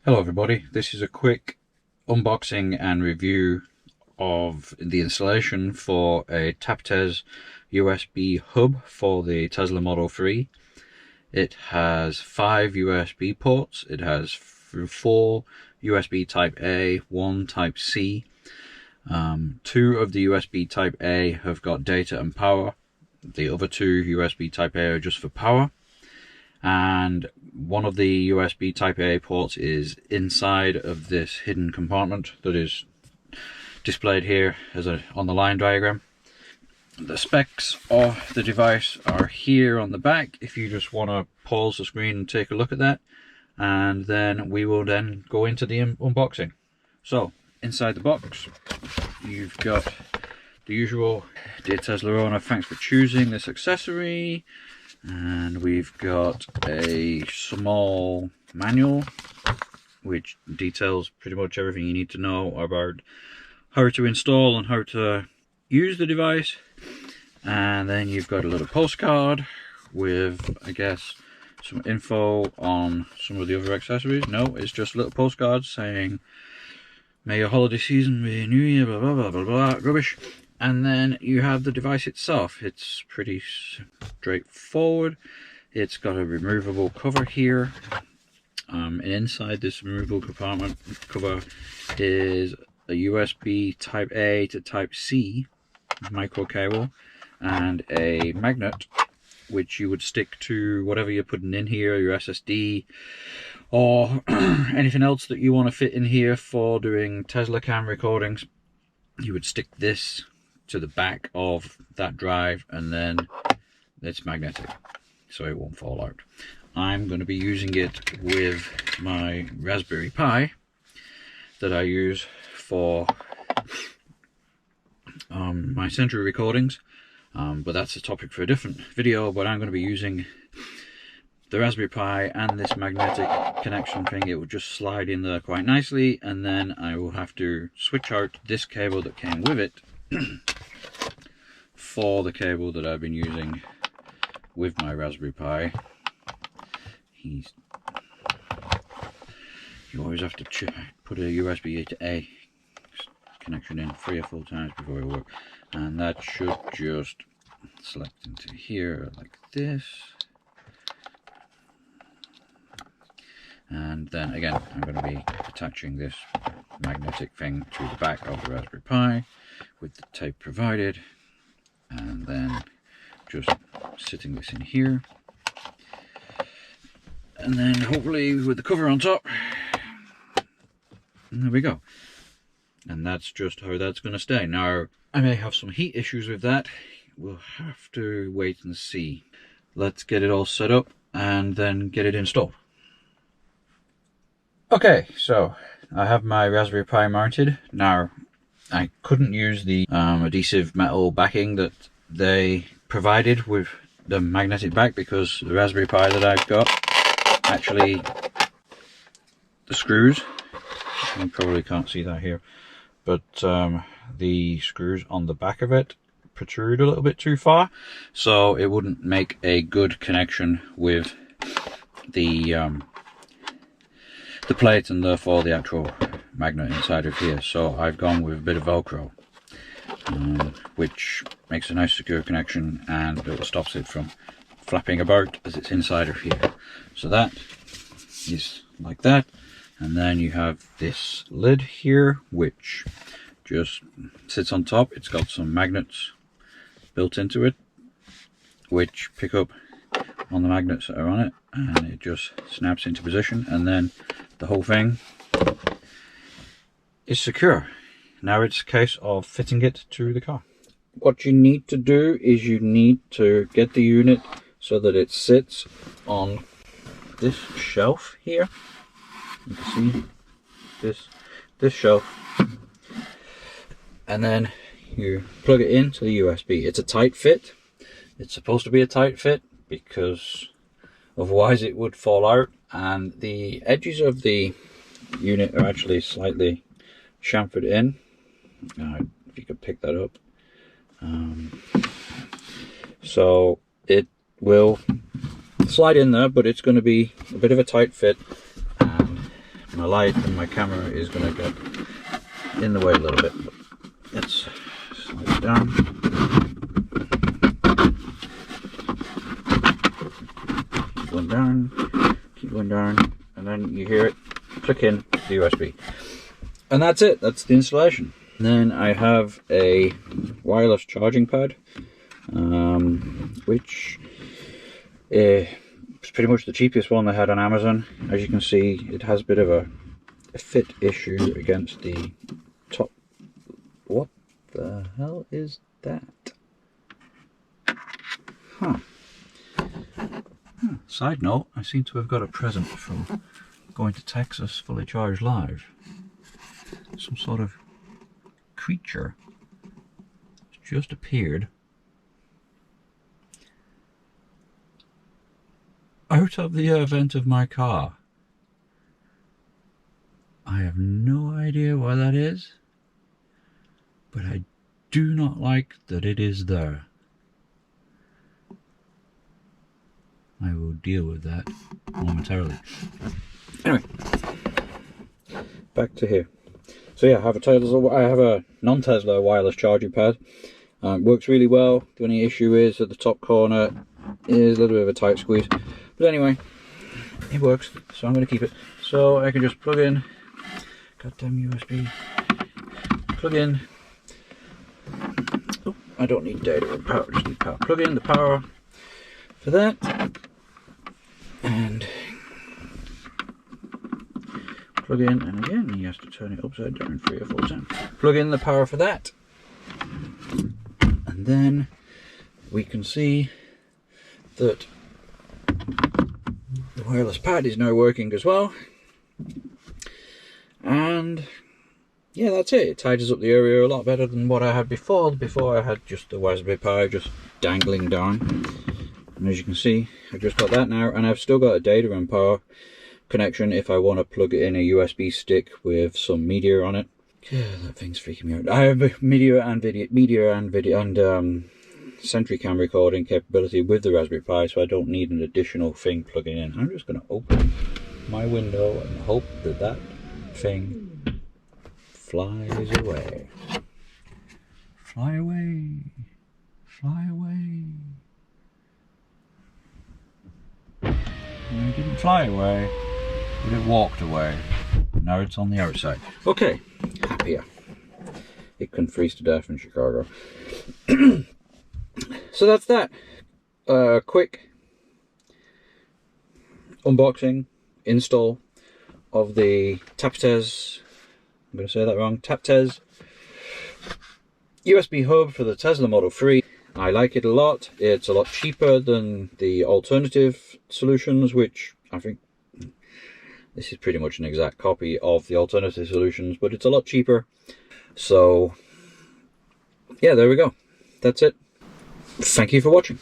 Hello everybody, this is a quick unboxing and review of the installation for a TAPTES USB hub for the Tesla Model 3. It has 5 USB ports, it has 4 USB Type A, 1 Type C. 2 of the USB Type A have got data and power, the other 2 USB Type A are just for power. And one of the USB Type A ports is inside of this hidden compartment that is displayed here as on the line diagram. The specs of the device are here on the back if you just want to pause the screen and take a look at that, and then we will then go into the unboxing. So inside the box you've got the usual "Dear Tesla owner, thanks for choosing this accessory," and we've got a small manual which details pretty much everything you need to know about how to install and how to use the device. And then you've got a little postcard with, I guess, some info on some of the other accessories. No, it's just a little postcard saying, "May your holiday season be a new year," blah blah blah blah blah, rubbish. And then you have the device itself. It's pretty straightforward. It's got a removable cover here. And inside this removable compartment cover is a USB Type A to Type C micro cable and a magnet which you would stick to whatever you're putting in here, your SSD or anything else that you want to fit in here for doing Tesla cam recordings. You would stick this to the back of that drive, and then it's magnetic so it won't fall out. I'm going to be using it with my Raspberry Pi that I use for my Century recordings, but that's a topic for a different video. But I'm going to be using the Raspberry Pi and this magnetic connection thing. It will just slide in there quite nicely, and then I will have to switch out this cable that came with it for the cable that I've been using with my Raspberry Pi. You always have to put a USB A to A connection in 3 or 4 times before it works, and that should just select into here like this. And then again, I'm going to be attaching this magnetic thing to the back of the Raspberry Pi with the tape provided, and then just sitting this in here, and then hopefully with the cover on top, and there we go. And that's just how that's going to stay. Now, I may have some heat issues with that. We'll have to wait and see. Let's get it all set up and then get it installed. Okay, so I have my Raspberry Pi mounted. Now, I couldn't use the adhesive metal backing that they provided with the magnetic back because the Raspberry Pi that I've got, actually, the screws, you probably can't see that here, but the screws on the back of it protrude a little bit too far, so it wouldn't make a good connection with the plate and therefore the actual magnet inside of here. So I've gone with a bit of Velcro, which makes a nice secure connection and it stops it from flapping about as it's inside of here. So that is like that. And then you have this lid here which just sits on top. It's got some magnets built into it which pick up on the magnets that are on it, and it just snaps into position, and then the whole thing is secure. Now it's a case of fitting it to the car. What you need to do is you need to get the unit so that it sits on this shelf here. You can see this shelf, and then you plug it into the USB. It's a tight fit. It's supposed to be a tight fit because otherwise it would fall out, and the edges of the unit are actually slightly chamfered in. If you could pick that up. So it will slide in there, but it's going to be a bit of a tight fit, and My light and my camera is going to get in the way a little bit. Let's slide it down. Keep going down, keep going down, and then you hear it click in the USB. And that's it, that's the installation. And then I have a wireless charging pad, which is pretty much the cheapest one they had on Amazon. As you can see, it has a bit of a fit issue against the top. What the hell is that? Huh. Side note, I seem to have got a present from going to Texas fully charged live. Some sort of creature just appeared out of the vent of my car. I have no idea what that is, but I do not like that it is there. I will deal with that momentarily. Anyway, back to here. So yeah, I have a non-Tesla wireless charging pad. Works really well. The only issue is at the top corner is a little bit of a tight squeeze. But anyway, it works, so I'm going to keep it. So I can just plug in, goddamn USB, plug in. Oh, I don't need data or power, just need power. Plug in the power for that, and plug in, and again he has to turn it upside down 3 or 4 times. Plug in the power for that, and then we can see that the wireless pad is now working as well. And yeah, that's it. It tidies up the area a lot better than what I had before. Before I had just the Raspberry Pi just dangling down. And as you can see, I've just got that now, and I've still got a data and power connection if I want to plug it in a USB stick with some media on it. Yeah, that thing's freaking me out. I have media and video and Sentry cam recording capability with the Raspberry Pi, so I don't need an additional thing plugging in. I'm just going to open my window and hope that that thing flies away. Fly away. Fly away. And it didn't fly away, but it walked away. Now it's on the outside. Okay, happier. It can freeze to death in Chicago. So that's that. Quick unboxing, install of the TAPTES, I'm going to say that wrong, TAPTES USB hub for the Tesla Model 3. I like it a lot. It's a lot cheaper than the alternative solutions, which I think this is pretty much an exact copy of the alternative solutions, but it's a lot cheaper. So yeah, there we go. That's it. Thank you for watching.